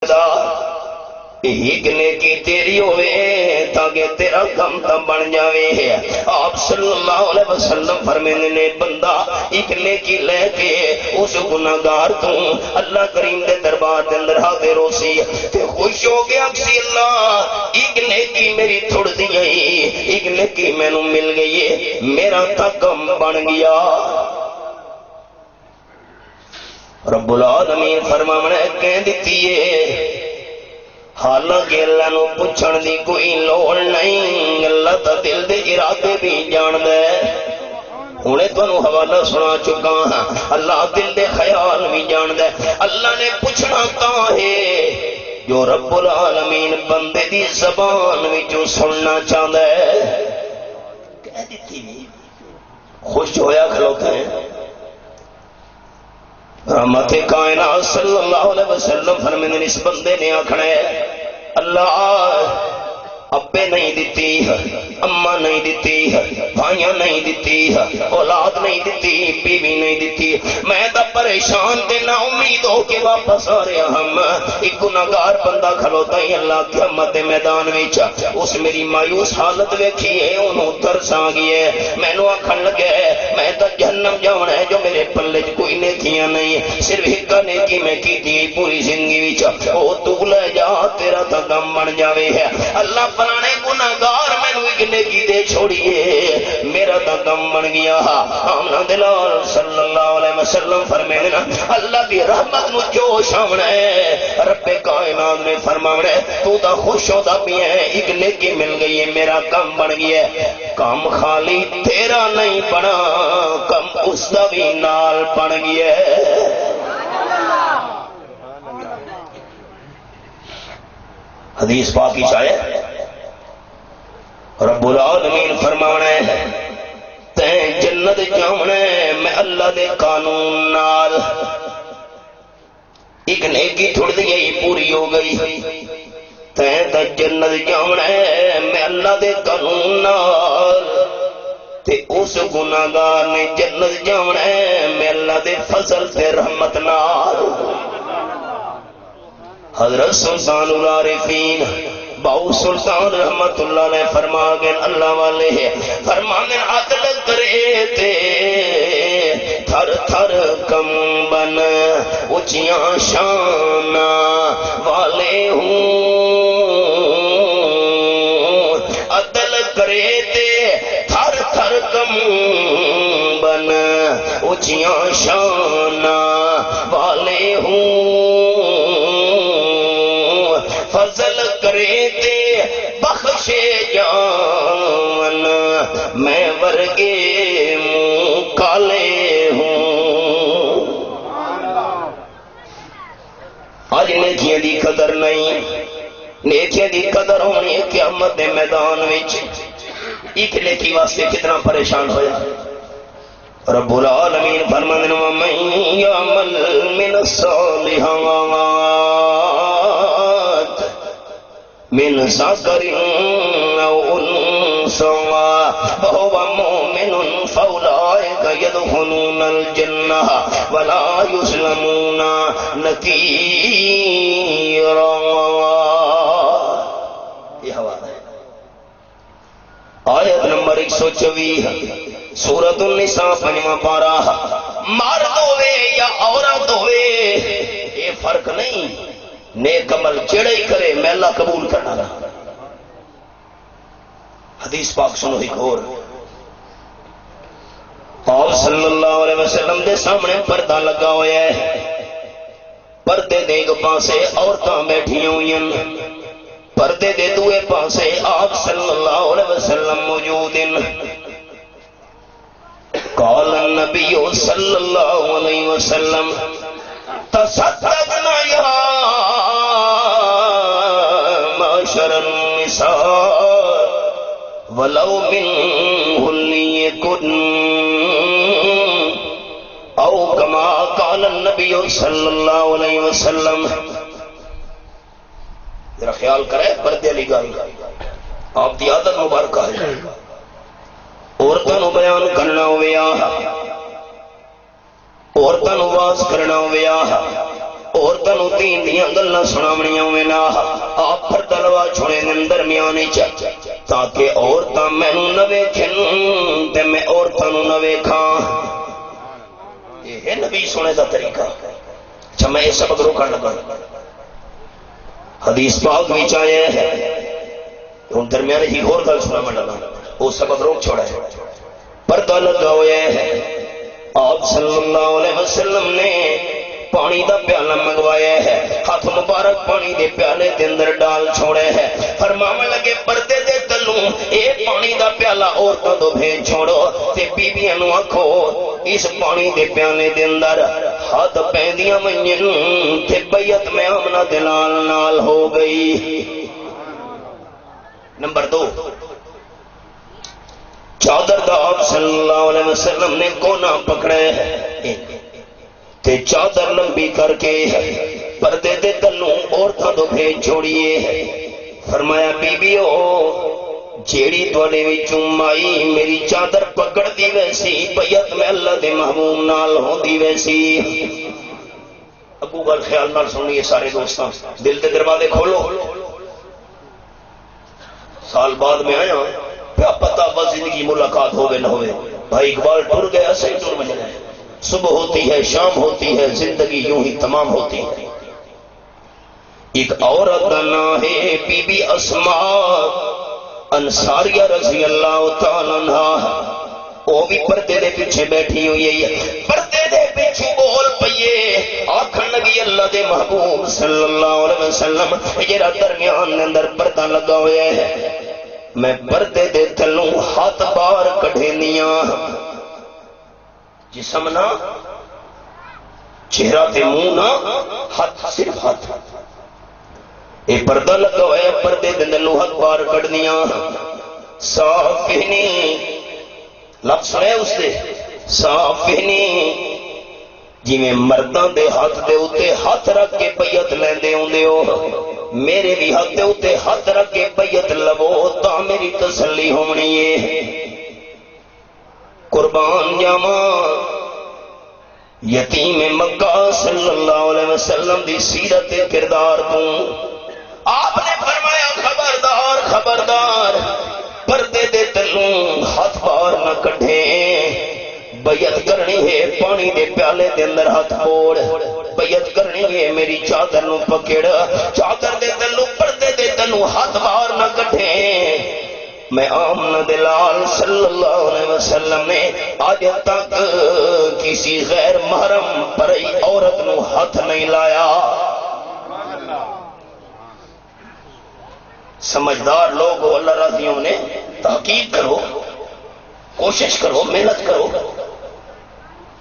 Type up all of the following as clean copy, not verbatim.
ایک نیکی تیری ہوئے تاکہ تیرا کم تم بن جاوے۔ آپ صلی اللہ علیہ وسلم فرمینے نے بندہ ایک نیکی لے کے اس گناہگار تو اللہ کریم دے دربار دے اندر حاضر ہو سی تے خوش ہو گیا کہ اللہ ایک نیکی میری تھوڑ دی گئی، ایک نیکی میں نو مل گئی ہے، میرا تا کم بن گیا۔ رب العالمین فرمانے کہہ دیتی ہے حالانکہ اللہ نو پوچھن دی کوئی لوڑ نہیں، اللہ تا دل دے ارادے بھی جان دے۔ انہیں تو انہوں حوالہ سنا چکا ہاں، اللہ دل دے خیال بھی جان دے۔ اللہ نے پوچھنا کہاں ہے جو رب العالمین بندے دی زبان میں جو سننا چاہتا ہے کہہ دیتی بھی خوش ہویا کھلوتا ہے۔ رحمت کائنات صلی اللہ علیہ وسلم فرمینے اس بندے نے آکھنا ہے اللہ ابے نہیں دیتی، اماں نہیں دیتی، بھائیاں نہیں دیتی، اولاد نہیں دیتی، بیوی نہیں دیتی، میں تا پریشان تے نا امید ہو کے واپس آ رہا ہم۔ ایک گناہگار بندہ کھلوتا ہی اللہ قیامت میدان وچ اس میری مایوس حالت ویکھی ہے، انہوں ترس آ گئی ہے، مینوں آکھن لگے میں تا جہنم جانا ہے جو میرے پلے کوئی نیکیاں نہیں، صرف ایک نیکی میں کیتی پوری زندگی وچ، او تو لے جا تیرا تا کم بن جاوے ہے۔ اللہ فلانے گناہگار میں نو ایک نیکی دے چھوڑیے میرا تا کم بن گیا۔ آمنہ دلال صلی اللہ علیہ وسلم فرمینا اللہ کی رحمت نو جوش آمنا ہے، رب کائنات نے فرمانا ہے تو تا خوش ہوتا بھی ہے، ایک نیکی مل گئی ہے، میرا کم بن گیا ہے۔ کم خالی تیرا نہیں بنا، کم اس دا بھی نال بن گیا ہے۔ حدیث پاکی شاید رب العالمین فرمانا ہے تین جنت جاؤنا ہے میں اللہ دے قانون نال، ایک نیکی تھوڑ دی گئی پوری ہو گئی، تین تا جنت جاؤنا ہے میں اللہ دے قانون نال، تے اس گناہگار نے جنت جاؤنا ہے میں اللہ دے فضل تے رحمت نال۔ حضرت سلطان العارفین باؤ سلطان رحمت اللہ نے فرما گئے اللہ والے فرمانے عدل کرے تے تھر تھر کم بن اچیاں شان والے ہوں، عدل کرے تے تھر تھر کم بن اچیاں شان والے ہوں، فضل کرے تے بخشے جان میں ورگے منہ کالے ہوں۔ آج نیکیاں دی قدر نہیں، نیکیاں دی قدر ہونی ہے قیامت دے میدان وچ۔ ایک نیکی واسطے کتنا پریشان ہویا رب العالمین فرمانے وَمَن يَعْمَلْ مِنَ الصَّالِحَاتِ من ذکر او انثى وهو مؤمن فاولئک يدخلون الجنة ولا يظلمون نقیرا۔ یہ حوالہ ہے آیت نمبر 124 سورۃ النساء 5واں پارہ۔ مرد ہوئے یا عورت ہوئے یہ فرق نہیں، نیک عمل جڑے ہی کرے میں اللہ قبول کرنا رہا۔ حدیث پاک سنو ایک اور، آپ صلی اللہ علیہ وسلم دے سامنے پردہ لگا ہوا ہے، پردے دے ایک پاسے عورتاں بیٹھی ہوئی ہیں، پردے دے دوے پاسے آپ صلی اللہ علیہ وسلم موجود ہیں۔ قال النبی صلی اللہ علیہ وسلم تصدقنا یا معشر النساء ولو من حلیکن او کما قال النبی صلی اللہ علیہ وسلم۔ ذرا خیال کرے پردے علی گل آپ دی عادت مبارکہ ہے، عورتوں بیان کرنا ہویا، عورتوں واز کرنا ہویا، عورتوں دین دیاں گلاں سناونیاں ہوئے نا آپ پردہ لوا چھوڑے نے درمیان تاکہ عورتاں مینوں نہ ویکھن تے میں عورتاں نوں نہ ویکھاں. یہ ہے نبی سونے دا طریقہ. اچھا میں یہ سبق روکن لگا. حدیث پاک وچ آیا ہے ہن درمیان ہی اور گل سناون لگا. وہ سبق روک چھوڑا ہے. پردہ لگا ہوا ہے. آپ صلی اللہ علیہ وسلم نے پانی دا پیالہ منگوایا ہے. ہاتھ مبارک پانی دے پیالے دے اندر ڈال چھوڑے ہے. فرماون لگے پردے دے تلوں اے پانی دا پیالہ عورتاں تو بھیج چھوڑو تے بیبیاں نوں آکھو اس پانی دے پیالے دے اندر ہاتھ پیندیاں ویاں تے بیعت میں آمنہ دلال نال ہو گئی. نمبر 2 چادر دا آپ صلی اللہ علیہ وسلم نے کونا پکڑے ہے تے چادر لمبی کر کے پردے دے تلوں عورتاں تو بھیج چھوڑیے. فرمایا بیبیو جیڑی تواڈے وچوں مائی میری چادر پکڑ دی ویسی بیعت میں اللہ دے محبوب نال ہوندی ویسی. ابو گل خیال نال سنیے سارے دوستاں. دل دے دروازے کھولو. سال بعد میں آیا کیا پتہ بس زندگی ملاقات ہوئے نہ ہوئے. بھائی اقبال ٹر گیا صحیح ٹر بجنا ہے. صبح ہوتی ہے شام ہوتی ہے زندگی یوں ہی تمام ہوتی ہے. ایک عورت کا نام ہے بی بی اسماء انصاریہ رضی اللہ تعالیٰ عنہ. وہ بھی پردے دے پیچھے بیٹھی ہوئی ہے. پردے دے پیچھے بول پئیے آکھن لگی اللہ دے محبوب صلی اللہ علیہ وسلم جڑا درمیان دے اندر پردہ لگا ہوا ہے میں پردے دے تلوں ہاتھ باہر کڈھینیاں. جسم نہ چہرہ تے منہ نہ ہاتھ صرف ہاتھ. اے پردہ لگا ہوا ہے پردے دے تلوں ہاتھ باہر کڈھنیاں. صافنی لفظ سنے اس دے صافنی جی میں مرداں دے ہاتھ دے اتے ہاتھ رکھ کے بیعت لیندے ہوندے ہو میرے بھی ہاتھ دے اتے ہاتھ رکھ کے بیعت لو تا میری تسلی ہونی ہے. قربان جاواں یتیم مکہ صلی اللہ علیہ وسلم دی سیرت کردار تو آپ نے فرمایا خبردار خبردار پردے دے تلوں ہاتھ باہر نہ کڈھیں. بیعت کرنی ہے پانی دے پیالے دے اندر ہاتھ بوڑ. بیعت کرنی ہے میری چادر نو پکڑ. چادر دے تلوں پردے دے تلوں ہاتھ باہر نہ کڈھیں. میں آمنہ دلال صلی اللہ علیہ وسلم نے آج تک کسی غیر محرم پرئی عورت نو ہاتھ نہیں لایا. سمجھدار لوگ اللہ راضیوں نے تحقیق کرو کوشش کرو محنت کرو.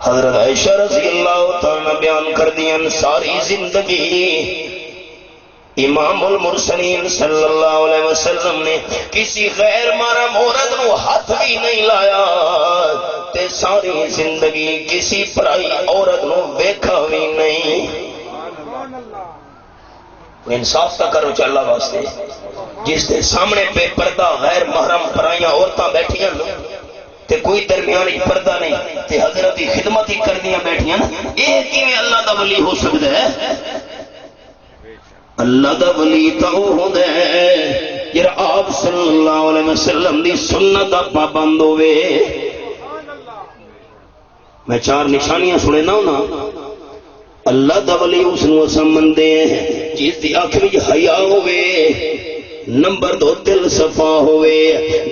حضرت عائشہ رضی اللہ تعالیٰ بیان کر دیا ساری زندگی امام المرسلین صلی اللہ علیہ وسلم نے کسی غیر محرم عورت نو ہاتھ بھی نہیں لایا تے ساری زندگی کسی پرائی عورت نو ویکھا بھی نہیں. انصاف کا کرو چ اللہ واسطے. جس دے سامنے بے پردہ غیر محرم پرائیاں عورتاں بیٹھیاں تے کوئی درمیانی پردہ نہیں تے حضرت کی خدمت ہی کردیاں بیٹھیاں یہ کیویں اللہ دا ولی ہو سکتا ہے. اللہ دا ولی تو ہوندا ہے جڑا آپ صلی اللہ علیہ وسلم دی سنت دا پابند ہوے. میں 4 نشانیاں سنے نا اللہ دا ولی اس نو سمندے ہیں جس دی اکھ وچ حیا ہوے. نمبر 2 دل صفا ہوئے.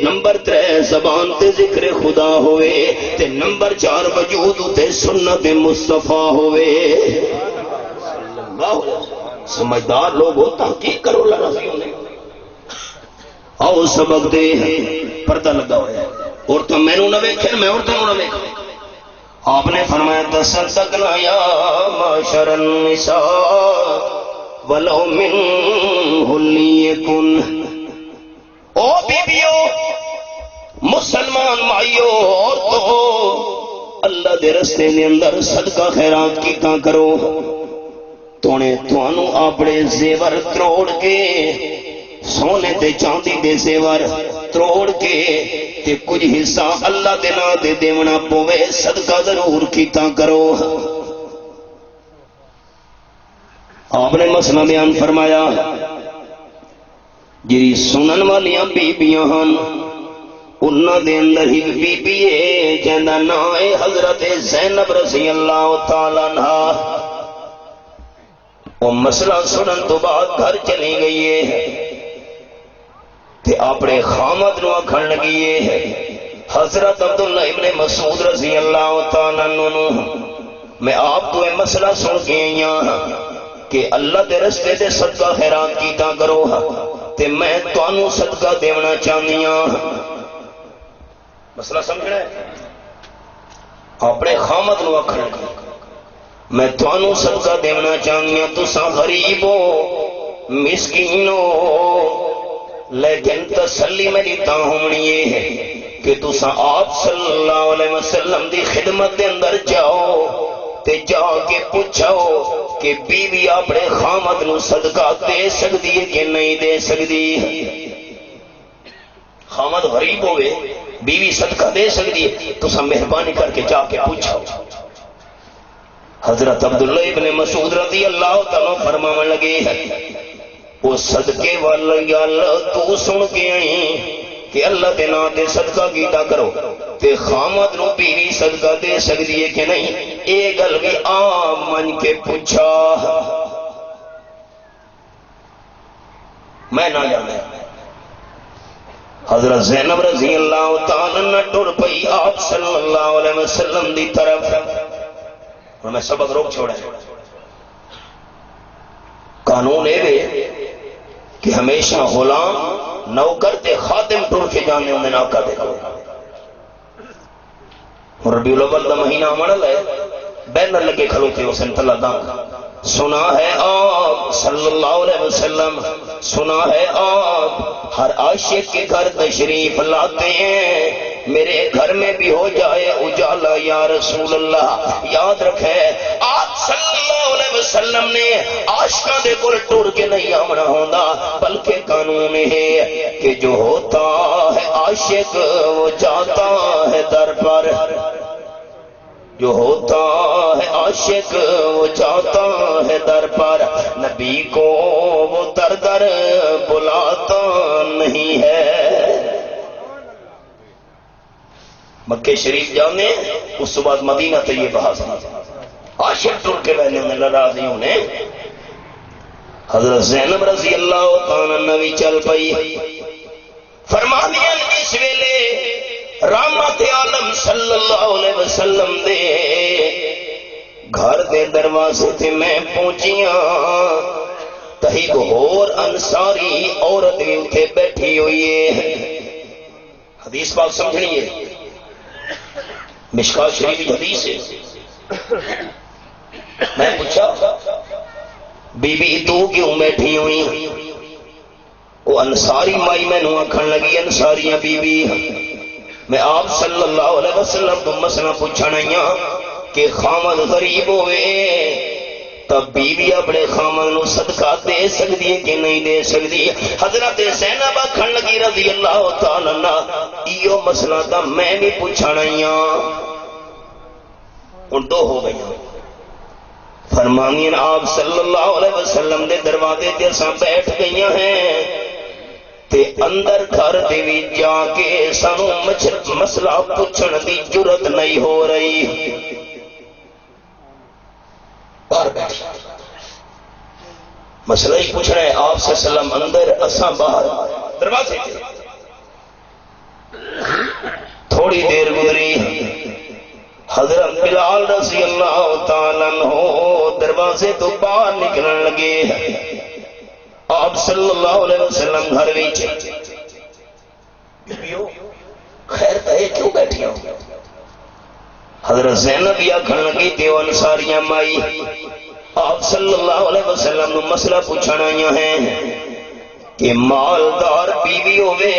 نمبر 3 زبان تے ذکر خدا ہوئے تے نمبر 4 وجود تے سنت مصطفیٰ ہوئے. سمجھدار لوگ ہو تحقیق کرو لرزیوں نے. آؤ سبق دے پردہ لگا ہوا ہے. عورتوں میں نو نہ ویکھن میں عورتوں نہ ویکھن. آپ نے فرمایا تصدقنا یا معاشر النساء ولو من حلیکن. او بیبیو مسلمان مائیو عورتو اللہ دے رستے دے اندر صدقہ خیرات کیتا کرو. تونے توانو اپنے زیور تروڑ کے سونے تے چاندی دے زیور تروڑ کے تے کچھ حصہ اللہ دے نا دے دیونا پوے صدقہ ضرور کیتا کرو. آپ نے مسئلہ بیان فرمایا جی سنن والیاں بیبیاں ہن انہاں دے اندر ایک بی بی ہے جہدا نام ہے حضرت زینب رضی اللہ تعالی عنہ. وہ مسئلہ سنن تو بعد گھر چلی گئی ہے تے اپنے خامد نو آکھن لگی ہے حضرت عبداللہ ابن مسعود رضی اللہ تعالی عنہ میں آپ کو یہ مسئلہ سن کے آیا کہ اللہ دے رستے دے صدقہ خیرات کیتا کرو تے میں تانوں صدقہ دیونا چاہنی ہاں. مسئلہ سمجھنا ہے اپنے خامد نو آکھن لگی میں تانوں صدقہ دیونا چاہنی ہاں. تساں غریب ہو مسکین ہو لیکن تسلی میری تاں ہونی ہے کہ تساں آپ صلی اللہ علیہ وسلم دی خدمت دے اندر جاؤ تے جا کے پوچھو کہ بیوی اپنے خامد نو صدقہ دے سکتی ہے کہ نہیں دے سکتی. خامد غریب ہوئے بیوی صدقہ دے سکتی ہے تو سب مہربانی کر کے جا کے پوچھو. حضرت عبداللہ ابن مسعود رضی اللہ تعالیٰ فرمانے لگے وہ صدقے والا گل تو سن کے آئی کہ اللہ دے نام دے صدقہ کیتا کرو تے خامد نو بیوی صدقہ دے سکتی ہے کہ نہیں اے گل بھی عام من کے پوچھا. میں نہ جانا حضرت زینب رضی اللہ تعالی عنہ ٹر پئی آپ صلی اللہ علیہ وسلم دی طرف. اور میں سبق روک چھوڑا قانون اے کہ ہمیشہ غلام نوکر تے خادم ٹر کے جانے انہیں آقا دے کرو. ربیع الاول دا مہینہ آمن لے بینر لگے کھلوتے ہو سنتلہ دان سنا ہے آپ صلی اللہ علیہ وسلم سنا ہے آپ ہر عاشق کے گھر تشریف لاتے ہیں میرے گھر میں بھی ہو جائے اجالا یا رسول اللہ. یاد رکھے آپ صلی اللہ علیہ وسلم نے عاشقاں دے کول ٹر کے نہیں آمنا ہوندا بلکہ قانون ہے کہ جو ہوتا ہے عاشق وہ جاتا ہے در پر. جو ہوتا ہے عاشق وہ جاتا ہے در پر. نبی کو وہ در در بلاتا نہیں ہے. مکہ شریف جانے اس بعد مدینہ طیبہ عاشق ٹر کے رہنے میں ناراضی انہیں. حضرت زینب رضی اللہ تعالی عنہ چل پئی فرما دیا اس ویلے رحمت عالم صلی اللہ علیہ وسلم دے گھر دے دروازے تے میں پہنچیاں تہی اور انصاری عورت بھی اتھے بیٹھی ہوئی ہے. حدیث پاک سمجھنی ہے مشکات شریف حدیث ہے. میں پوچھا بی بی تو کیوں بیٹھی ہوئی؟ وہ انصاری مائی میں نو آکھن لگی انصاریاں بی بی میں آپ صلی اللہ علیہ وسلم تو مسئلہ پوچھنا کہ خامد غریب ہوئے تب بیوی اپنے خامد نو صدقہ دے سکتی ہے کہ نہیں دے سکتی. حضرت زینب آکھن لگی رضی اللہ تعالی عنہ ایو مسئلہ تا میں بھی پوچھنا ان دو ہو گئی. فرمانین آپ صلی اللہ علیہ وسلم دے دروازے تے ساں بیٹھ گئی ہیں تے اندر گھر دے بھی جا کے سانو مسئلہ پوچھن دی جرت نہیں ہو رہی. باہر بیٹھ مسئلہ ہی پوچھ رہے ہیں آپ سے سلام اندر اساں باہر دروازے تھے. تھوڑی دیر گزری حضرت بلال رضی اللہ تعالیٰ عنہ دروازے تو باہر نکلنے لگے. آپ صلی اللہ علیہ وسلم گھر ویچے خیر کہے کیوں بیٹھی ہو؟ حضرت زینب یا کھن لگی دیو انصاریاں مائی آپ صلی اللہ علیہ وسلم نے مسئلہ پوچھنا ہیں کہ مالدار بیوی ہوئے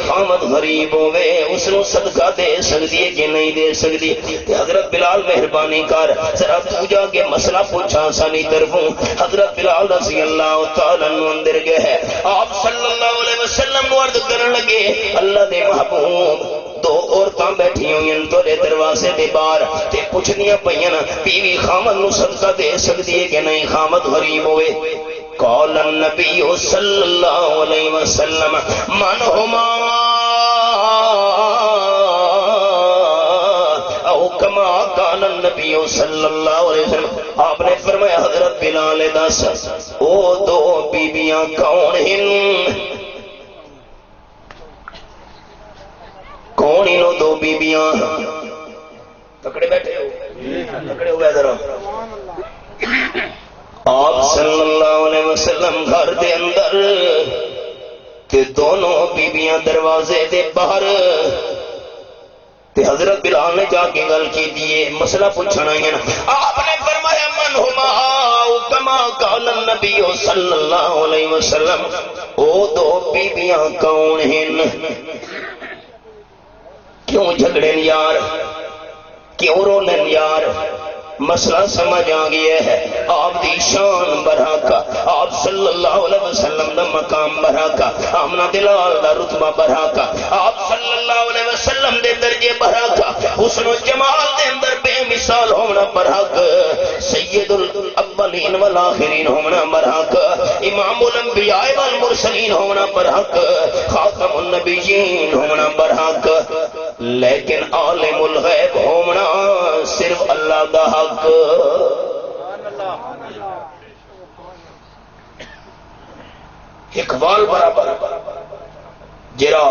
خامد غریب ہوئے اس نے صدقہ دے سکتی ہے کہ نہیں دے سکتی. حضرت بلال مہربانی کر ذرا تو جا کے مسئلہ پوچھا سانی طرفوں. حضرت بلال رضی اللہ تعالیٰ عنہ اندر گئے آپ صلی اللہ علیہ وسلم عرض کرنے لگے اللہ دے محبوب دو عورتاں بیٹھی ہوئی ہیں تورے دروازے دے باہر تے پوچھدیاں پیاں بیوی خامد نو صدقہ دے سکدی ہے کہ نہیں؟ خامد غریب ہوئے. قال النبی صلی اللہ علیہ وسلم من ہما او کما قال النبی صلی اللہ علیہ وسلم. آپ نے فرمایا حضرت بلال دس او دو بیویاں کون ہیں؟ کون انہوں دو بیویاں؟ تکڑے بیٹھے ہو، تکڑے ہوئے ذرا. آپ صلی اللہ علیہ وسلم گھر دے اندر تے دونوں بیویاں دروازے دے باہر تے حضرت بلال نے جا کے گل کی دیئے مسئلہ پوچھنا ہے. آپ نے فرمایا من ہما کما قال النبی صلی اللہ علیہ وسلم او دو بیویاں کون ہیں؟ کیوں جھگڑیں یار؟ کیوں رولیں یار؟ مسئلہ سمجھ آ گیا ہے. آپ دی شان برحقہ، آپ صلی اللہ علیہ وسلم دا مقام برحقہ، آمنہ دلال دا رتبہ برحقہ، آپ صلی اللہ علیہ وسلم دے درجے برحقہ، حسن و جمال دے اندر بے مثال ہونا برحق، سید الاولین والآخرین ہونا برحق، امام الانبیاء والمرسلین ہونا برحق، خاتم النبیین ہونا برحق، لیکن عالم الغیب ہونا صرف اللہ دا حق. اقبال برابر جرا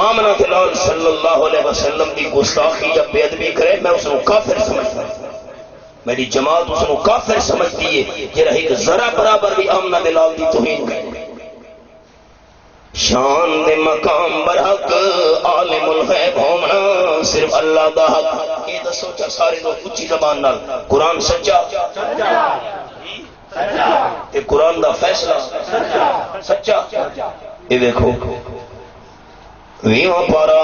آمنہ دلال صلی اللہ علیہ وسلم دی گستاخی یا بے ادبی کرے میں اس کو کافر سمجھتا ہوں. میری جماعت اس کو کافر سمجھتی ہے جرا ایک ذرا برابر بھی آمنہ دلال دی توہین کرے. شان دے مقام برحق، عالم الغیب ہونا صرف اللہ دا حق. یہ دسو چا سارے دو اچھی زبان نال قرآن سچا تے قرآن دا فیصلہ سچا. یہ دیکھو ویواں پارا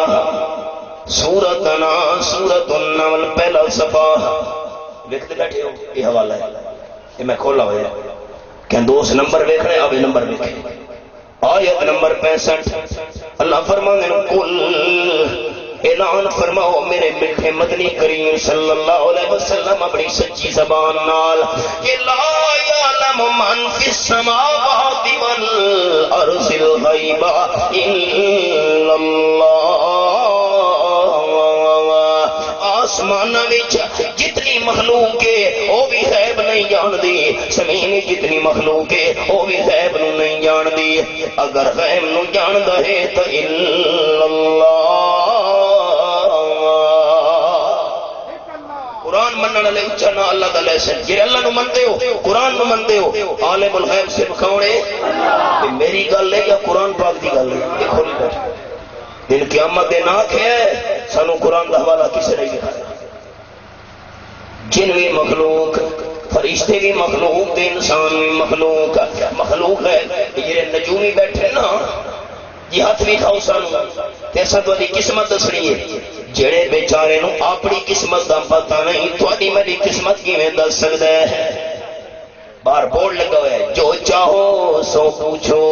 سورت النمل پہلا صفحہ لکھتے بیٹھے ہو. یہ حوالہ ہے، یہ میں کھولا ہوا کہ دوست نمبر دیکھنے اب یہ نمبر لکھے. آیت نمبر 65 اللہ فرمانے کل اعلان فرماؤ میرے میٹھے مدنی کریم صلی اللہ علیہ وسلم اپنی سچی زبان نال کہ لا یعلم من فی السماوات والارض الغیب الا اللہ. آسمان وچ جتنی مخلوق ہے وہ بھی غیب نہیں جان دی، زمین جتنی مخلوق ہے وہ بھی غیب نو نہیں جان دی. اگر غیب نو جان دے تو الا اللہ. قرآن منن والے اچھا نہ اللہ دا لیسن جے اللہ نو مندے ہو قرآن نو مندے ہو. عالم الغیب صرف کون ہے؟ میری گل ہے یا قرآن پاک دی گل ہے؟ یہ کھولی بیٹھے دن قیامت دے ناک ہے سانو قرآن دا حوالہ کسے نہیں دکھایا. جن بھی مخلوق، فرشتے بھی مخلوق دے انسان بھی مخلوق ہے. یہ نجومی بیٹھے نا جی ہاتھ بھی کھاؤ سانو ایسا تو قسمت دسنی ہے. جڑے بیچارے نو اپنی قسمت دا پتہ نہیں تھوڑی میری قسمت کیویں دس سکدا ہے؟ باہر بورڈ لگا ہوا ہے جو چاہو سو پوچھو،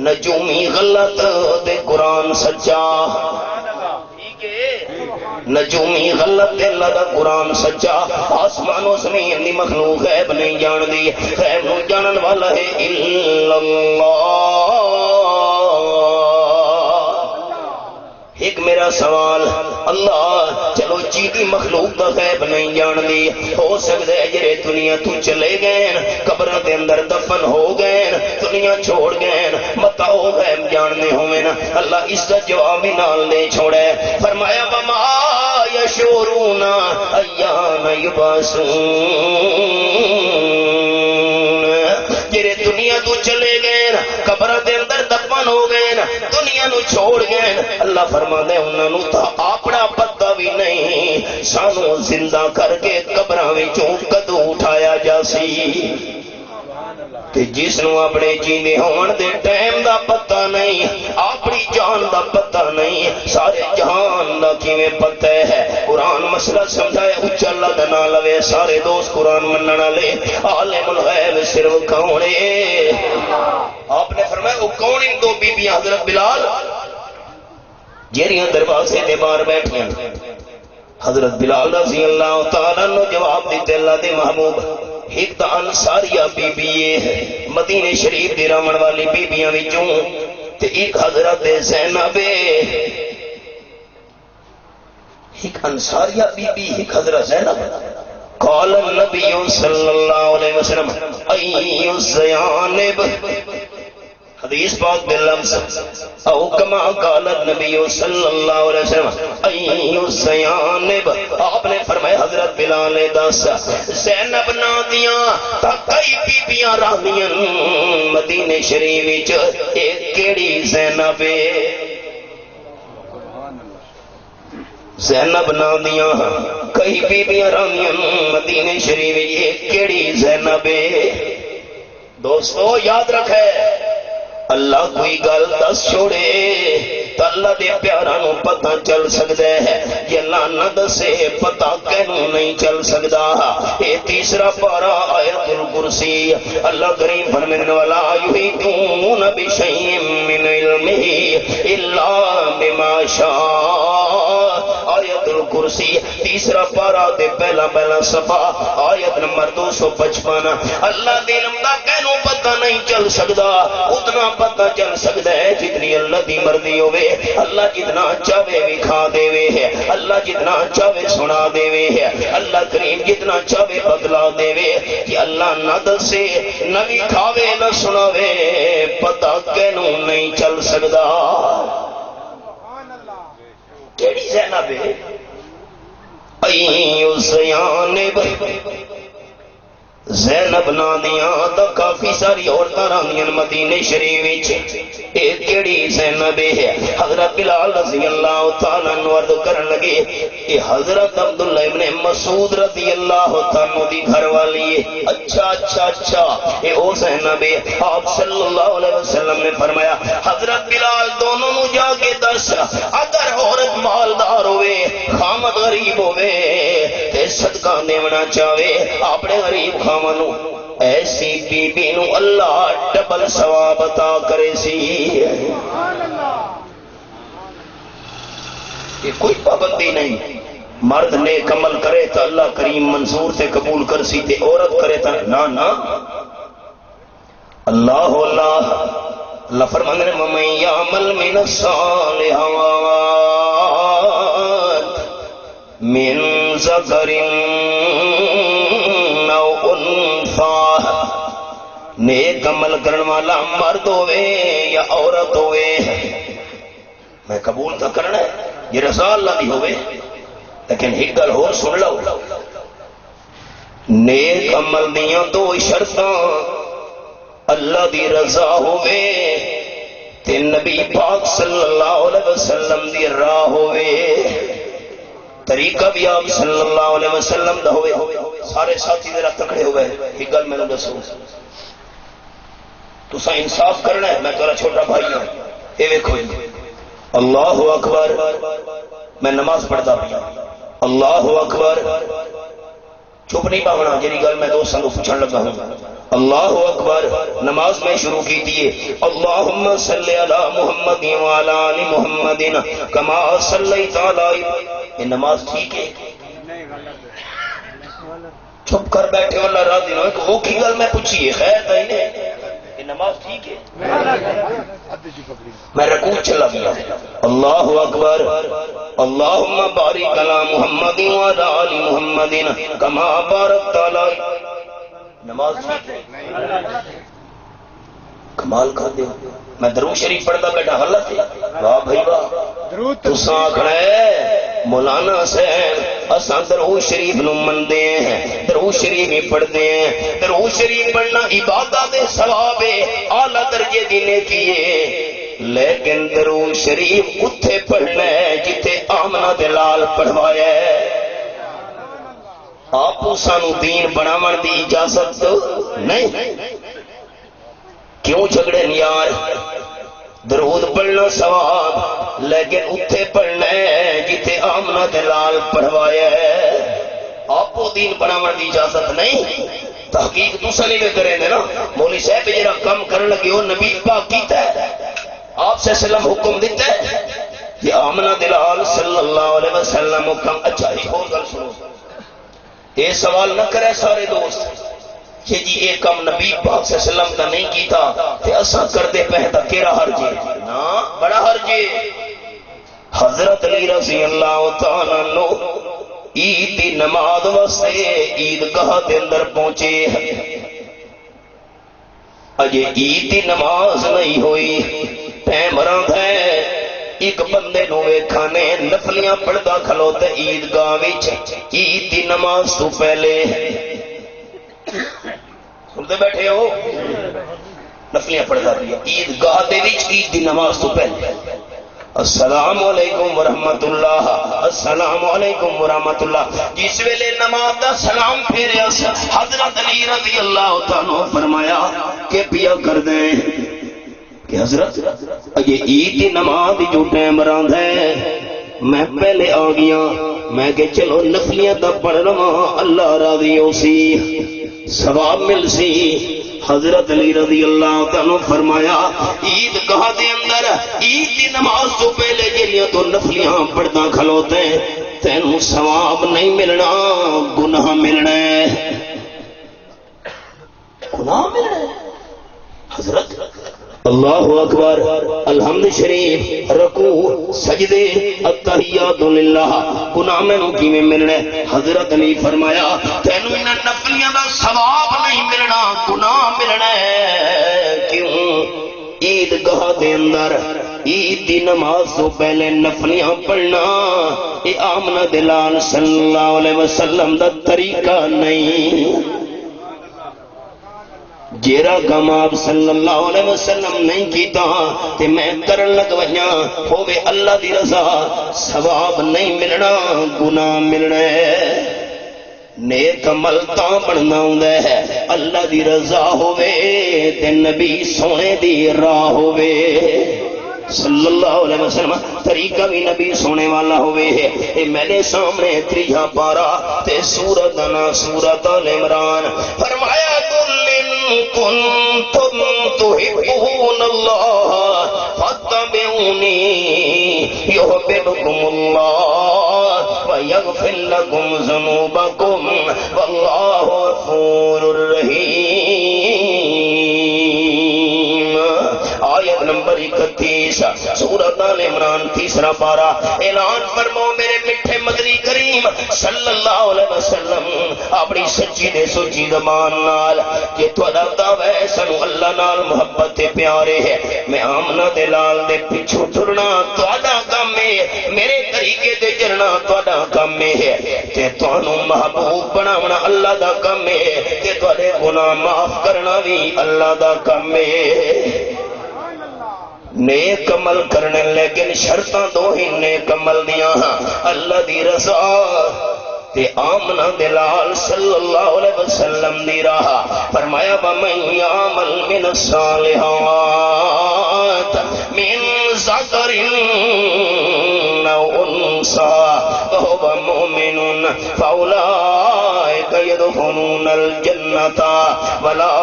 نجومی غلط دے قرآن سچا. نجومی غلط دے اللہ دا قرآن سچا. آسمان و زمین دی مخلوق غیب نہیں جان دی، غیب نو جانن والا ہے الا اللہ. ایک میرا سوال، اللہ چلو جیتی مخلوق دا غیب نہیں جان دی، ہو سکتا ہے جرے دنیا تو چلے گئے قبروں کے اندر دفن ہو گئے دنیا چھوڑ گئے متا ہو غیب جاننے ہوئے نا. اللہ اس کا جواب ہی نال دے چھوڑے. فرمایا وما یشعرون ایان یبعثون. جرے دنیا تو چلے گئے قبروں کے اندر دفن ہو گئے دنیا نو چھوڑ گئے اللہ فرما دے انہوں نے تو اپنا پتہ بھی نہیں سانو زندہ کر کے قبراں وچوں کدوں اٹھایا جاسی. کہ جس نو اپنے جینے ہون دے ٹائم دا پتہ نہیں، اپنی جان دا پتہ نہیں، سارے جہان دا کیویں پتہ ہے. قرآن مسئلہ سمجھائے اچھا اللہ دا نام لوے. سارے دوست قرآن منن والے عالم الغیب صرف کون ہے؟ آپ نے فرمایا وہ کون ان دو بیبیاں؟ حضرت بلال جیریاں دروازے دے باہر بیٹھیاں حضرت بلال رضی اللہ تعالیٰ نے جواب دیتے اللہ دے محبوب ایک تا انصاریہ بی بی یہ ہے مدینہ شریف دی رامن والی بی بیاں وچوں تے ایک حضرت زینب ایک انصاریہ بی بی ایک حضرت زینب قال النبی صلی اللہ علیہ وسلم ای الزیانب حدیث پاک باللمس او کما قال النبی صلی اللہ علیہ وسلم ای الزیانب آپ نے فرمایا حضرت بلال دس زینب نا دیاں تا کئی بی بیاں راہیاں مدینہ شریف وچ ایک کیڑی زینب زینب نا دیاں کئی بی بیاں راہیاں مدینہ شریف وچ ایک کیڑی زینب دوستو یاد رکھے اللہ کوئی گل دس چھوڑے تو اللہ دے پیارا نو پتہ چل سکتا ہے یہ اللہ نہ دسے پتہ کینوں نہیں چل سکتا اے تیسرا پارا آیت الکرسی اللہ کریم فرمانے والا یحیطون بشیء من علمہ الا بما شاء آیت الکرسی تیسرا پارا دے پہلا صفحہ آیت نمبر 255 اللہ دے علم دا کینوں پتہ نہیں چل سکتا اتنا پتہ چل سکتا ہے جتنی اللہ دی مرضی ہوئے اللہ جتنا چاہے وکھا دے ہے اللہ جتنا چاہے سنا دے ہے اللہ کریم جتنا چاہے بدلا دے کہ اللہ نہ دسے نہ وکھاوے نہ سناوے پتہ کینوں نہیں چل سکتا کیڑی زینب ہے ای زینب زینب نا دیاں تو کافی ساری عورتاں راندیاں مدینہ شریف وچ اے کیڑی زینب ہے حضرت بلال رضی اللہ تعالیٰ عنہ عرض کرن لگے اے حضرت عبداللہ ابن مسعود رضی اللہ تعالیٰ دی گھر والی ہے اچھا اے او زینب ہے آپ صلی اللہ علیہ وسلم نے فرمایا حضرت بلال دونوں نو جا کے دس اگر عورت مالدار ہوئے خامد غریب ہوئے تے صدقہ دیونا چاہے اپنے غریب خامنو ایسی بی بی نو اللہ ڈبل ثواب عطا کرے سی یہ کوئی پابندی نہیں مرد نیک عمل کرے تو اللہ کریم منظور سے قبول کر سی تے عورت کرے تو نا اللہ اللہ فرمانے وَمَن يَعْمَلْ مِنَ الصَّالِحَاتِ مِن ذَكَرٍ أَوْ أُنثَىٰ نیک عمل کرن والا مرد ہوئے یا عورت ہوئے میں قبول تھا کرنا ہے یہ رضا اللہ دی ہوئے لیکن ایک گل اور سن لو نیک عمل دیاں دو شرطاں اللہ دی رضا ہوئے تے نبی پاک صلی اللہ علیہ وسلم دی راہ ہوئے طریقہ بھی آپ صلی اللہ علیہ وسلم دا ہوئے سارے ساتھی ذرا تکڑے ہوئے ایک گل میں نے دسو تو سا انصاف کرنا ہے میں تیرا چھوٹا بھائی ہوں اے ویکھو اللہ اکبر میں نماز پڑھتا پیا اللہ اکبر چپ نہیں پاونا جنہی گل میں دوستوں کو پوچھنے لگا ہوں اللہ اکبر نماز میں شروع کی دیئے اللہم صلی علی محمد وعلی آل محمد کما صلیت علی یہ نماز ٹھیک ہے چھپ کر بیٹھے واللہ راضی نہ وہ کی گل میں پوچھئے خیر تھا انہیں یہ نماز ٹھیک ہے میں رکوع چلا گیا اللہ اکبر اللہم بارک علی محمد وعلی آل محمد کما بارکت علی نماز ٹھیک ہے کمال کر دے میں درود شریف پڑھتا بیٹھا غلط ہے واہ بھائی واہ تو ساں کھڑا ہے مولانا حسین اساں درود شریف نو مندے ہیں درود شریف ہی پڑھتے ہیں درود شریف پڑھنا عبادت ثواب ہے اعلی درجے دی نیکی ہے لیکن درود شریف اتھے پڑھنا ہے جتے آمنہ دلال پڑھوایا ہے آپ سانو دین بناون دی اجازت نہیں کیوں جھگڑے یار درود پڑھنا ثواب لیکن اتھے پڑھنا ہے جتے آمنہ دلال پڑھوایا ہے آپ کو دین بناون دی اجازت نہیں تحقیق دوسرے لئے کریں دے نا مولی صاحب جرا کم کرنے لگے ہو نبی پاک کیتا ہے آپ سے سلام حکم دیتا ہے یہ آمنہ دلال صلی اللہ علیہ وسلم حکم. اچھا ایک اور گل سنو، یہ سوال نہ کرے سارے دوست کہ جی یہ کم نبی پاک صلی اللہ علیہ وسلم کا نہیں کیتا تے اساں کرتے پہتا کیڑا حرج ہے؟ نا بڑا حرج ہے. حضرت علی رضی اللہ تعالیٰ عنہ عید دی نماز واسطے عیدگاہ دے اندر پہنچے. اجے عید دی نماز نہیں ہوئی، ٹائم رات ہے. ایک بندے نو ویکھانے نفلیاں پڑھدا کھلوتے عیدگاہ وچ عید دی نماز تو پہلے. سنتے بیٹھے ہو؟ نفلیاں پڑھدا پیا عیدگاہ دے وچ عید دی نماز تو پہلے. السلام علیکم ورحمت اللہ، السلام علیکم ورحمت اللہ. جس ویلے نماز دا سلام پھیریا حضرت علی رضی اللہ تعالیٰ فرمایا کہ پیا کر دیں کہ حضرت یہ عید کی نماز جو ٹائم راند ہے میں پہلے آ گیا. میں کہ چلو نفلیاں دا پڑھ لواں، اللہ راضی ہو سی، ثواب مل سی. حضرت علی رضی اللہ تعالیٰ فرمایا عید گاہ دے اندر عید کی نماز تو پہلے جنیاں تو نفلیاں پڑھنا کھلوتے تینوں ثواب نہیں ملنا، گناہ ملنا ہے. گناہ ملنا ہے. حضرت اللہ اکبر، الحمد شریف، رکوع، سجدے، التحیات للہ، گناہ مینوں کیویں ملنا ہے؟ حضرت علی فرمایا تینوں انہاں نفلیاں دا ثواب نہیں ملنا، گناہ ملنا ہے. کیوں؟ عید گاہ دے اندر عید دی نماز تو پہلے نفلیاں پڑھنا یہ آمنہ دلال صلی اللہ علیہ وسلم دا طریقہ نہیں. جیرا کام آپ صلی اللہ علیہ وسلم نہیں کیتا تے میں کرن لگ ویاں ہووے اللہ دی رضا، ثواب نہیں ملنا، گناہ ملنا ہے. نیک عمل تاں بننا ہوندا ہے اللہ دی رضا ہووے تے نبی سونے دی راہ ہووے صلی اللہ علیہ وسلم. طریقہ بھی نبی سونے والا ہوئے ہے. اے میرے سامنے تریجا پارا تے سورت انا سورت آل عمران فرمایا قل ان کنتم تحبون اللہ فاتبعونی یحببکم اللہ ویغفر لکم ذنوبکم واللہ غفور الرحیم. آیت نمبر 31 سورۃ آل عمران تیسرا پارا. اعلان فرماؤ میرے میٹھے مدنی کریم صلی اللہ علیہ وسلم اپنی سچی دے سچی زبان نال کہ تہاڈا دعوی ہے سانو اللہ نال محبت تے پیارے ہے. میں آمنہ دے لال دے پیچھے ٹرنا تہاڈا کام ہے، میرے طریقے تے چلنا تہاڈا کام ہے تے تانوں محبوب بناونا اللہ دا کام ہے تے تہاڈے گناہ معاف کرنا بھی اللہ دا کام ہے. نیک عمل کرنے لیکن شرطاں دو ہی نیک عمل دیاں اللہ دی رضا تے آمنہ دلال صلی اللہ علیہ وسلم دی راہ. فرمایا وَمَن يَعْمَلْ مِنَ الصَّالِحَاتِ مِن ذَكَرٍ أَوْ أُنثَىٰ وَهُوَ مُؤْمِنٌ فَأُولَٰئِكَ يَدْخُلُونَ الْجَنَّةَ وَلَا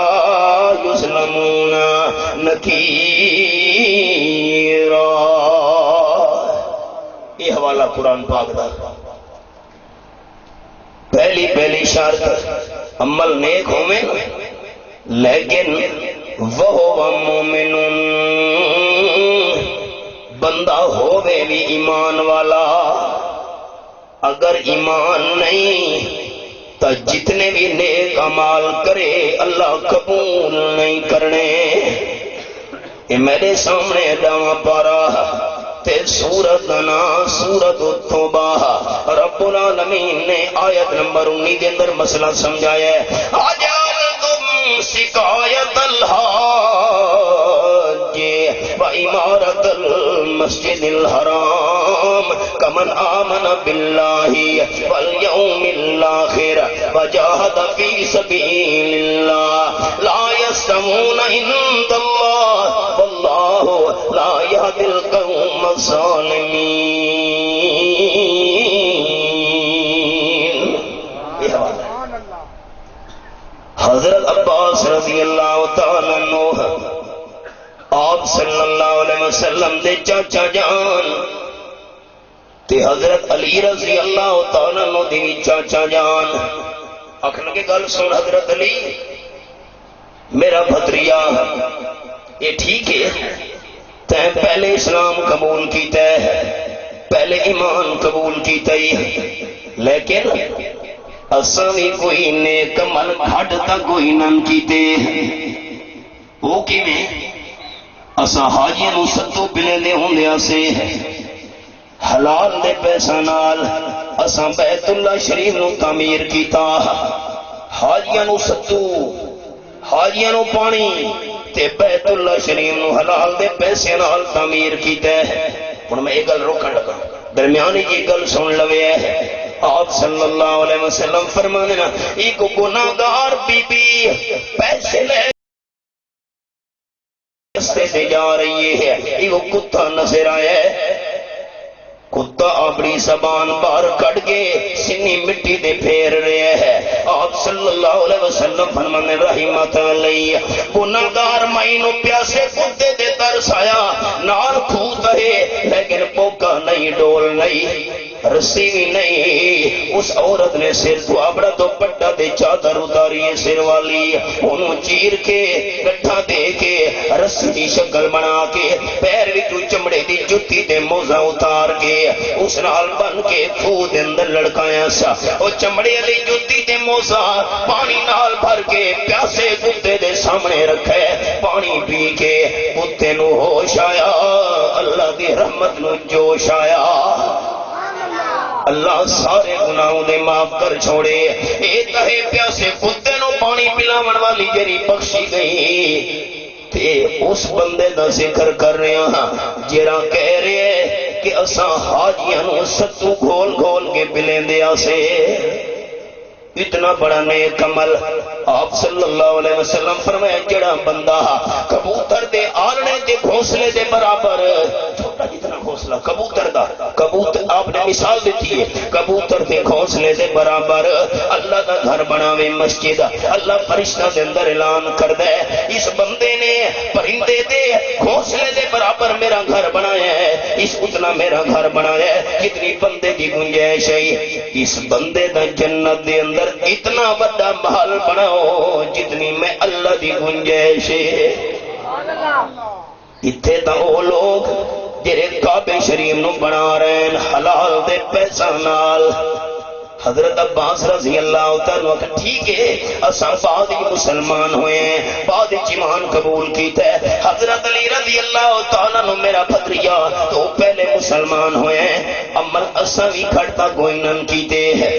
يُظْلَمُونَ نَقِيرًا. یہ حوالہ قرآن پاک دا. پہلی شرط عمل نیک ہوئے لیکن وہ مومن بندہ ہوئے بھی ایمان والا. اگر ایمان نہیں تو جتنے بھی نیک عمال کرے اللہ قبول نہیں کرنے. یہ میرے سامنے دعویٰ پارا تے سورت نا سورت التوبہ رب العالمین نے آیت نمبر 19 کے اندر مسئلہ سمجھایا ہے. اجعلتم سقایت الحاج وعمارت المسجد الحرام کمن آمن باللہ والیوم الآخر وجاہد فی سبیل اللہ لا یستوون عند اللہ واللہ لا یہدی القوم الظالمین. حضرت عباس رضی اللہ تعالیٰ عنہ آپ صلی اللہ علیہ وسلم دے چاچا جان تے حضرت علی رضی اللہ تعالیٰ عنہ دی چاچا جان آخر کے گل سن حضرت علی میرا بھتریا یہ ٹھیک ہے تیں پہلے اسلام قبول کیتا ہے پہلے ایمان قبول کیتا ہی لیکن اساں بھی کوئی نیک عمل گھٹ تک کوئی نہ کیتے وہ کیویں اساں حاجیاں نوں ستو پلے دے ہوندیاں سے حلال دے پیسہ نال اساں بیت اللہ شریف نو تعمیر کیتا حاجیاں نو ستو حاجیاں نو پانی تے بیت اللہ شریف نو حلال دے پیسے نال تعمیر کیتا ہے ہن میں ایک گل روکن لگا درمیانی کی گل سن لوے ہے آپ صلی اللہ علیہ وسلم فرمانے نا ایک گناہگار بی بی پیسے لے رستے سے جا رہی ہے ایک کتا نظر آیا ہے کتا اپنی زبان باہر کٹ کے سنی مٹی دے پھیر رہے ہے آپ صلی اللہ علیہ وسلم فرمانے رحمت علیہ گناہگار مائنو پیاسے کتے دے ترس آیا نال کھوتا ہے لیکن پوکا نہیں ڈول نہیں رسی بھی نہیں اس عورت نے سر تو اپنا دوپٹہ دے چادر اتاری ہے سر والی انہوں چیر کے گٹھا دے کے رسی دی شکل بنا کے پیر وچوں چمڑے دی جُتی دے موزہ اتار کے اس نال بن کے کھو دے اندر لڑکایا سا او چمڑے علی جُتی دے موزہ پانی نال بھر کے پیاسے کتے دے سامنے رکھے پانی پی کے کتے نو ہوش آیا اللہ دی رحمت نو جوش آیا اللہ سارے گناہوں دے معاف کر چھوڑے اے تہے پیاسے کتے نو پانی پلاون والی جری بخشی گئی تے اس بندے دا ذکر کر رہے ہیں جیرا کہہ رہے ہیں کہ اساں حاجیاں نو ستو گھول گھول کے پلین دیا سے اتنا بڑا نیک عمل آپ صلی اللہ علیہ وسلم فرمایا جڑا بندہ کبوتر دے آلنے دے گھونسلے دے برابر چھوٹا جتنا گھونسلہ کبوتر دا کبوتر آپ نے مثال دیتی ہے کبوتر دے گھونسلے دے برابر اللہ دا گھر بناوے مسجد اللہ فرشتہ دے اندر اعلان کر دے اس بندے نے پرندے دے گھونسلے دے برابر میرا گھر بنایا ہے اس اتنا میرا گھر بنایا ہے کتنی بندے دی گنجائش ہے اس بندے دا جنت دے اندر اتنا بڑا محل بناؤ جتنی میں اللہ دی گنجائش ہے اتھے تا وہ لوگ جرے کعبہ شریف نو بنا رہے ہیں حلال دے پیسہ نال حضرت عباس رضی اللہ تعالیٰ کہ ٹھیک ہے اساں بعد ہی مسلمان ہوئے ہیں بعد ہی ایمان قبول کیتا ہے حضرت علی رضی اللہ تعالیٰ نے میرا بھتریا تو پہلے مسلمان ہوئے ہیں عمل اساں بھی کھڑتا کوئی نہ کیتے ہیں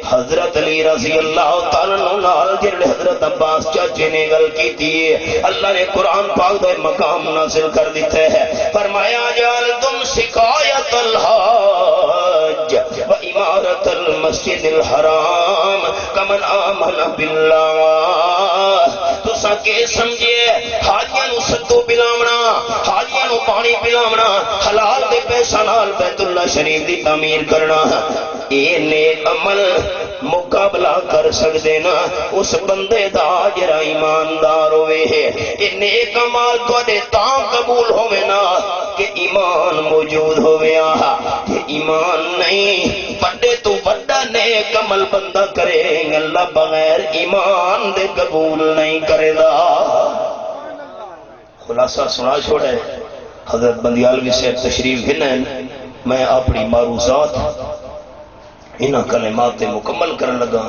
حضرت علی رضی اللہ تعالیٰ نے نال جڑے حضرت عباس چاچے نے گل کیتی ہے اللہ نے قرآن پاک دا مقام نازل کر دیتا ہے فرمایا جال تم سقایت الحاج و عمارت المسجد الحرام کمن آمن باللہ تو سکے سمجھے حاجیاں نو ستو پلاونا حاجیاں نو پانی پلاونا حلال دے پیسہ نال بیت اللہ شریف دی تعمیر کرنا اے نیک عمل مقابلہ کر سکتے نا اس بندے دا جرا ایماندار ہوئے ہے اے نیک عمل تواڈے تاں قبول ہوئے نا کہ ایمان موجود ہوئے آہا کہ ایمان نہیں بڑے تو بڑا نیک عمل بندہ کرے اللہ بغیر ایمان دے قبول نہیں کرے دا خلاصہ سنا چھوڑے حضرت بندیالوی سے تشریف گھنن میں اپنی معروضات انہاں کلمات مکمل کرن لگا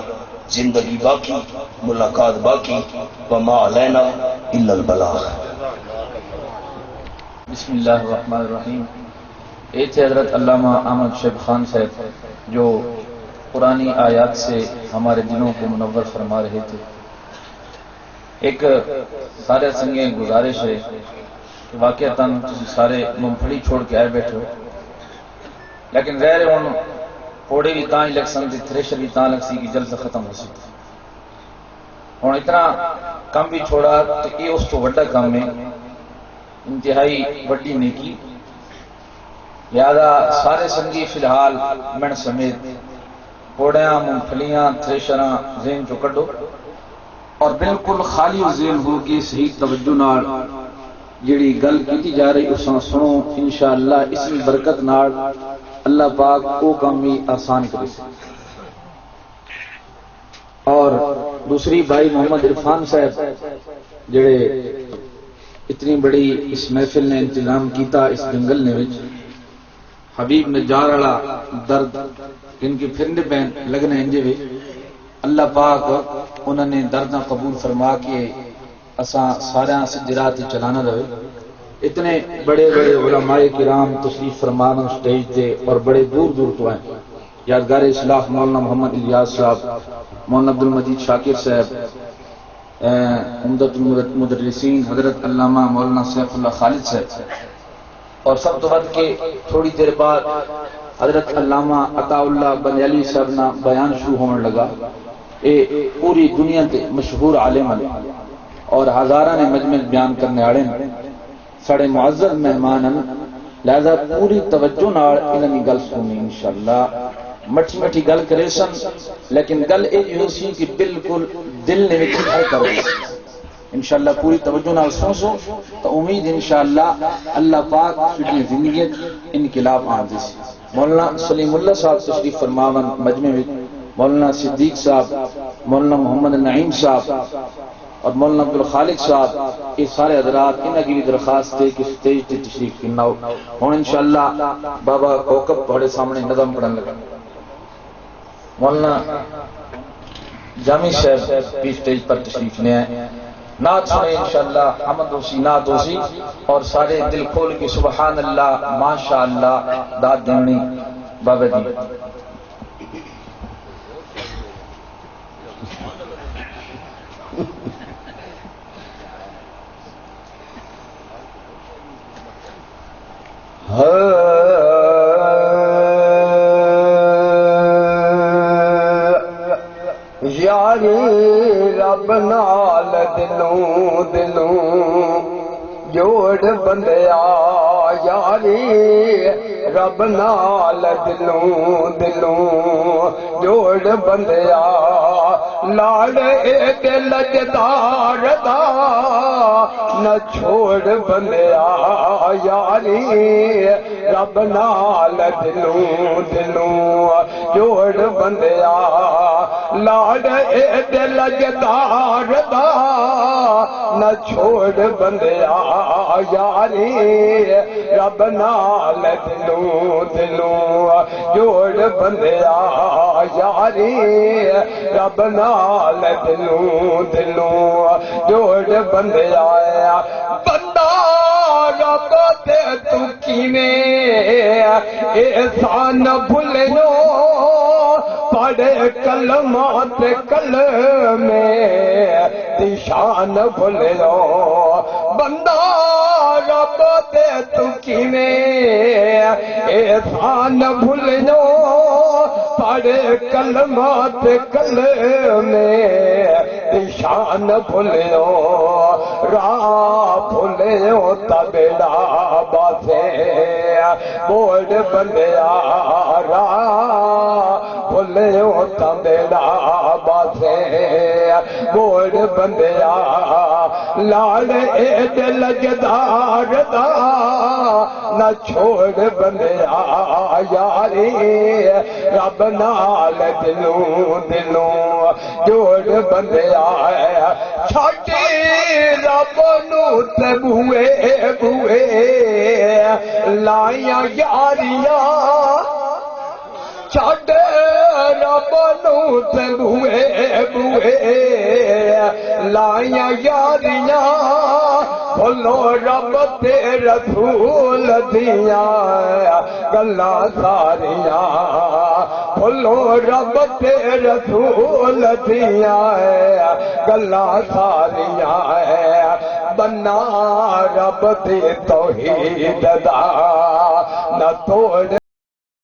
زندگی باقی ملاقات باقی وما علینا الا البلاغ بسم اللہ الرحمن الرحیم اے تھے حضرت علامہ احمد شیخ خان صاحب جو قرآنی آیات سے ہمارے دلوں کو منور فرما رہے تھے ایک سارے سنگیں گزارش ہے کہ واقعتاً سارے ممپھڑی چھوڑ کے آئے بیٹھے ہو لیکن غیر ان پوڑے بھی تاں ہی لگ سکتی تھریشر بھی تاں لگ سی کہ جلد ختم ہو سکتی اور اتنا کم بھی چھوڑا تو یہ اس کو وڈا کام ہے انتہائی وڈی نیکی لہذا سارے سنگی فی الحال من سمیت پوڑیاں مونگپھلیاں تھریشراں ذہن چو کڈو اور بالکل خالی ذہن ہو کے صحیح توجہ نال جڑی گل کیتی جا رہی اساں سنو انشاءاللہ اس میں برکت نال اللہ پاک وہ کام بھی آسان کرے سے۔ اور دوسری بھائی محمد عرفان صاحب جڑے اتنی بڑی اس محفل نے انتظام کیتا اس جنگل نے وچ حبیب نجار والا درد ان کی پھرنے پہ لگنے انجے وچ اللہ پاک انہوں نے درد قبول فرما کے اساں سارے سجرات چلانا رہے۔ اتنے بڑے بڑے علماء کرام تشریف فرمان سٹیج تے اور بڑے دور دور تو ہیں، یادگار اصلاح مولانا محمد الیاس صاحب، مولانا عبد المجید شاکر صاحب، عمدۃ المدرسین حضرت علامہ مولانا سیف اللہ خالد صاحب، اور سب تو بد کے تھوڑی دیر بعد حضرت علامہ عطا اللہ بنیالی صاحب نا بیان شروع ہونے لگا۔ اے پوری دنیا تے مشہور عالم ہیں اور ہزاراں نے مجمع بیان کرنے والے ہیں، ساڑے معزز مہمان ہیں، لہذا پوری توجہ نال انہاں دی گل سننی انشاءاللہ۔ مٹھی مٹھی گل کرے سن لیکن گل یہ سی کہ بالکل دل نے وچ ہر کرو انشاءاللہ پوری توجہ نال سنو تو امید انشاءاللہ اللہ پاک کی زندگی انقلاب آن دے سی۔ مولانا سلیم اللہ صاحب تشریف فرماون مجمع وچ، مولانا صدیق صاحب، مولانا محمد نعیم صاحب اور مولانا عبد الخالق صاحب، یہ سارے حضرات انہاں کی بھی درخواست ہے کہ سٹیج تے تشریف فرماؤ۔ ہن انشاءاللہ بابا کوکب تھوڑے سامنے نظم پڑھن لگا۔ مولانا جامی صاحب بھی سٹیج پر تشریف لے آئے، نعت سنے انشاءاللہ، حمد ہوسی نعت ہوسی اور سارے دل کھول کے سبحان اللہ ماشاءاللہ داد دینی بابا جی۔ یاری رب نال دلوں دلوں جوڑ بندیا، یاری رب نال دلوں دلوں جوڑ بندیا، لاڑ اے دل جدار دا نہ چھوڑ بندیا، یاری رب نال دلوں دلوں جوڑ بندیا، لاڑ اے دل جدار دا نہ چھوڑ بندیا، یاری رب نال دلوں دلوں جوڑ بندیا، یاری رب نال دلوں دلوں جوڑ بندیا، بندہ رب دے تو کیویں احسان بھلو، پڑھے کلمات کلمے دی شان بھلو، بندہ رب دے تو کیویں احسان بھلو، پڑھے کلمات کلمے دی شان بھلو، راہ بھلو تا بیڑا باسے بوڑ بندیا، راہ بھلو تا بیڑا باسے بوڑ بندیا، لاڑ اے دل جدار دا نہ چھوڑ بندیا، یاری رب نال دلوں دلوں جوڑ بندیا، چھاٹی رب نو تے بوئے بوئے لائیاں یاریاں، چھاٹ رب نو تے بوئے بوئے لائیاں یاریاں، بھولو رب تے رسول دیاں گلاں ساریاں، بھولو رب تے رسول دیاں گلاں ساریاں، بنا رب دے توحید دا نہ توڑ